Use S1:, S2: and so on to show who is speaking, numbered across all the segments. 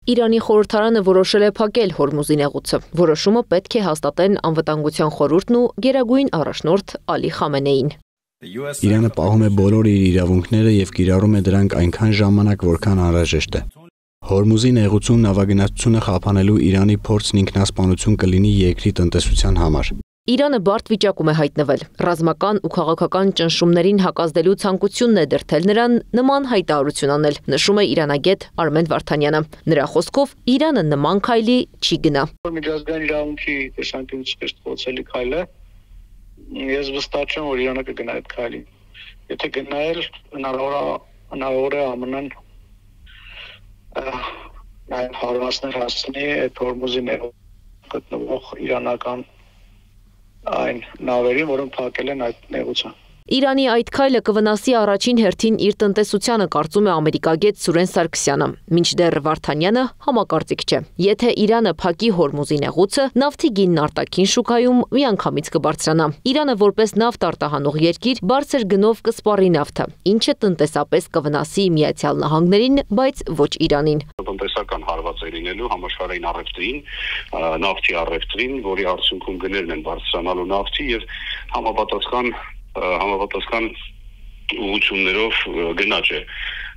S1: Իրանի խորհրդարանը որոշել է փակել Հորմուզի նեղուցը։ Որոշումը պետք է հաստատեն Անվտանգության խորհուրդն ու գերագույն առաջնորդ Ալի Խամենեին։
S2: Իրանը պահում է բոլոր իր իրավունքները եւ կիրառում է դրանք այնքան ժամանակ, որքան անհրաժեշտ է։ Հորմուզի նեղուցում նավագնացությունը խափանելու Իրանի փորձն ինքնասպանություն կլինի երկրի տնտեսության համար։
S1: Իրանը բարդ վիճակում է հայտնվել։ Ռազմական ու քաղաքական ճնշումներին հակազդելու ցանկությունն է դրդել նրան նման հայտարարություն անել, նշում է իրանագետ Արմեն Վարդանյանը։ Նրա խոսքով Իրանը նման քայլի չի գնա։
S3: Միջազգային իրավունքի տեսանկյունից խոցելի քայլ է։ Ես վստահ չեմ, որ Իրանը կգնա այդ քայլին։ Եթե գնա էլ հնարավոր է ԱՄՆ-ն այն հարվածներ հասցնի այդ Հորմուզի նեղուցում գտնվող իրանական այն նավերին, որոնք փակել են այդ նեղուցը։
S1: Իրանի այդ քայլը կվնասի առաջին հերթին իր տնտեսությանը, կարծում է ամերիկագետ Սուրեն Սարգսյանը, մինչդեռ Վարդանյանը համակարծիք չէ։ Եթե Իրանը փակի Հորմուզի նեղուցը, նավթի գինն արտաքին շուկայում միանգամից կբարձրանա։ Իրանը որպես նավթ արտահանող երկիր բարձր գնով կսպառի նավթը, ինչը տնտեսապես կվնասի Միացյալ Նահանգներին, բայց ոչ Իրանին։
S4: Տնտեսական հարված է լինելու համաշխարհային առևտրին, նավթի առևտրին, որի արդյունքում գներն են բարձրանալու նավթի եւ համապատասխան ուղղություններով գնաճ է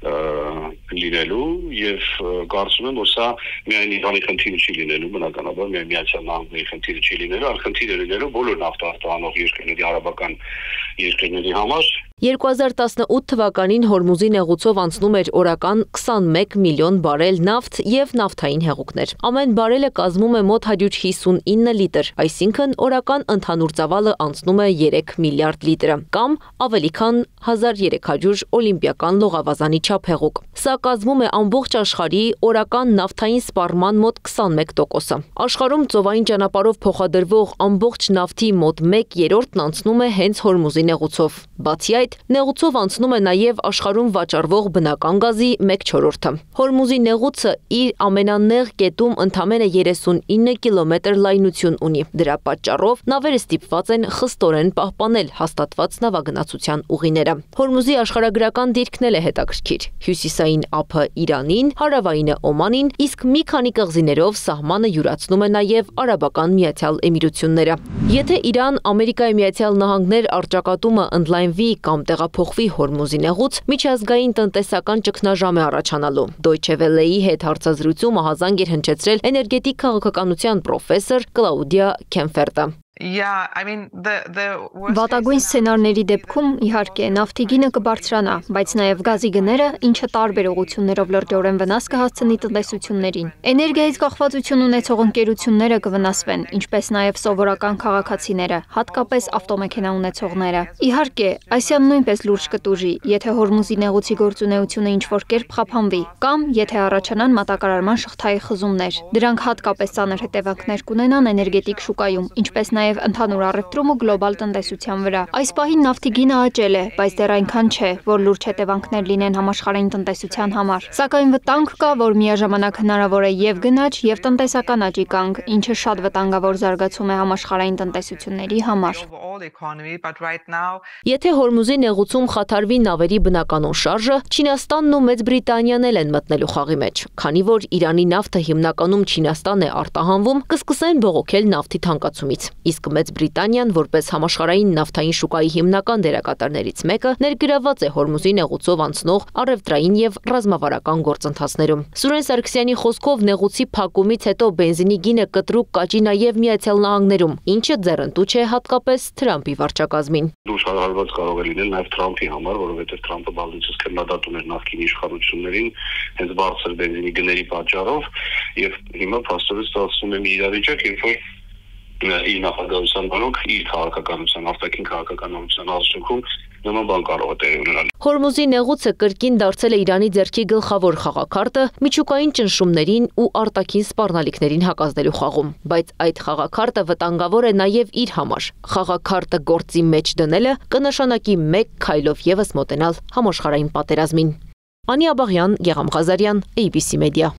S4: լինելու եւ կարծում եմ, որ սա միայն Իրանի խնդիրը չի լինելու, բնականաբար միայն Միացյալ Նահանգների խնդիրը չի լինելու, այլ խնդիր է լինելու բոլոր նավթ արտահանող երկրների, արաբական երկրների համար։
S1: 2018 թվականին Հորմուզի նեղուցով անցնում էր օրական 21 միլիոն բարել նավթ եւ նավթային հեղուկներ։ Ամեն բարելը կազմում է մոտ 159 լիտր, այսինքն օրական ընդհանուր ծավալը անցնում է 3 միլիարդ լիտրը, կամ ավելի քան 1300 օլիմպիական լողավազանի չափ հեղուկ։ Սա կազմում է ամբողջ աշխարհի օրական նավթային սպառման մոտ 21%-ը։ Աշխարհում ծովային ճանապարհով փոխադրվող ամբողջ նավթի մոտ 1/3-ն անցնում է հենց Հորմուզի նեղուցով։ Բացի այդ, նեղուցով անցնում է նաև աշխարհում վաճառվող բնական գազի 1/4-ը։ Հորմուզի նեղուցը իր ամենանեղ կետում ընդամենը 39 կիլոմետր լայնություն ունի։ Դրա պատճառով նավերը ստիպված են խստորեն պահպանել հաստատված նավագնացության ուղիները։ Հորմուզի աշխարհագրական դիրքն էլ է հետաքրքիր։ Հյուսիսային ափը Իրանին, հարավայինը Օմանին, իսկ մի քանի կղզիներով սահմանը յուրացնում է նաև Արաբական Միացյալ Էմիրությունները։ Եթե Իրան, Ամերիկայի Միացյալ Նահանգներ առճակատումը ընդլայնվի կամ տեղափոխվի Հորմուզի նեղուց, միջազգային տնտեսական ճգնաժամ է առաջանալու։ Deutsche Welle-ի հետ հարցազրույցում ահազանգ էր հնչեցրել էներգետիկ քաղաքականության պրոֆեսոր Կլաուդիա Քեմֆերտը։
S5: Վատագույն սցենարների դեպքում, իհարկե, նավթի գինը կբարձրանա, բայց նաև գազի գները, ինչը տարբեր ուղղություններով լրջորեն վնաս կհասցնի տնտեսություններին։ Էներգիայից կախվածություն ունեցող ընկերությունները կվնասվեն, ինչպես նաև սովորական քաղաքացիները, հատկապես ավտոմեքենա ունեցողները։ Իհարկե, Ասիան նույնպես լուրջ կտուժի, եթե Հորմուզի նեղուցի գործունեությունը ինչ-որ կերպ խափանվի, կամ եթե առաջանան մատակարարման շղթայի խզումներ։ Դրանք հատկապես ծանր հետևանքներ կունենան էներգետիկ շուկայում, ինչպես նաև ընդհանուր առևտրում ու գլոբալ տնտեսության վրա։ Այս պահին նավթի գինը աճել է, բայց դեռ այնքան չէ, որ լուրջ հետևանքներ լինեն համաշխարհային տնտեսության համար։ Սակայն վտանգ կա, որ միաժամանակ հնարավոր է եւ գնաճ, եւ տնտեսական աճի կանգ, ինչը շատ վտանգավոր զարգացում է համաշխարհային տնտեսությունների համար։
S1: Եթե Հորմուզի նեղուցում խաթարվի նավերի բնականոն շարժը, Չինաստանն ու Մեծ Բրիտանիան էլ են մտնելու խաղի մեջ։ Քանի որ Իրանի նավթը հիմնականում Չինաստան է արտահանվում, կսկսեն բողոքել նավթի թանկացումից։ Իսկ Մեծ Բրիտանիան, որպես համաշխարհային նավթային շուկայի հիմնական դերակատարներից մեկը, ներգրավված է Հորմուզի նեղուցով անցնող առևտրային եւ ռազմավարական գործընթացներում։ Սուրեն Սարգսյանի խոսքով նեղուցի փակումից հետո բենզինի գինը կտրուկ կաճի նաեւ Միացյալ Նահանգներում, ինչը ձեռնտու չէ հատկապես Թրամփի վարչակազմին։
S4: Լուրջ հարված կարող է լինել նաեւ Թրամփի համար, որովհետեւ Թրամփը բազմիցս քննադատում էր նախկին իշխանություններին հենց բարձր բենզինի գների պատճառով, եւ հիմա փաստորեն ստացվում է մի իրավիճակ, երբ որ իր նախագահության բանոք իր քաղաքականության, արտաքին քաղաքականության արդյունքում նման բան կարող է տեղի ունենալ։
S1: Հորմուզի նեղուցը կրկին դարձել է Իրանի ձեռքի գլխավոր խաղաքարտը միջուկային ճնշումներին ու արտաքին սպառնալիքներին հակազդելու խաղում, բայց այդ խաղաքարտը վտանգավոր է նաև իր համար։ Խաղաքարտը գործի մեջ դնելը կնշանակի մեկ քայլով ևս մոտենալ համաշխարհային պատերազմին։ Անի Աբաղյան, Գեղամ Ղազարյան, ABC Media։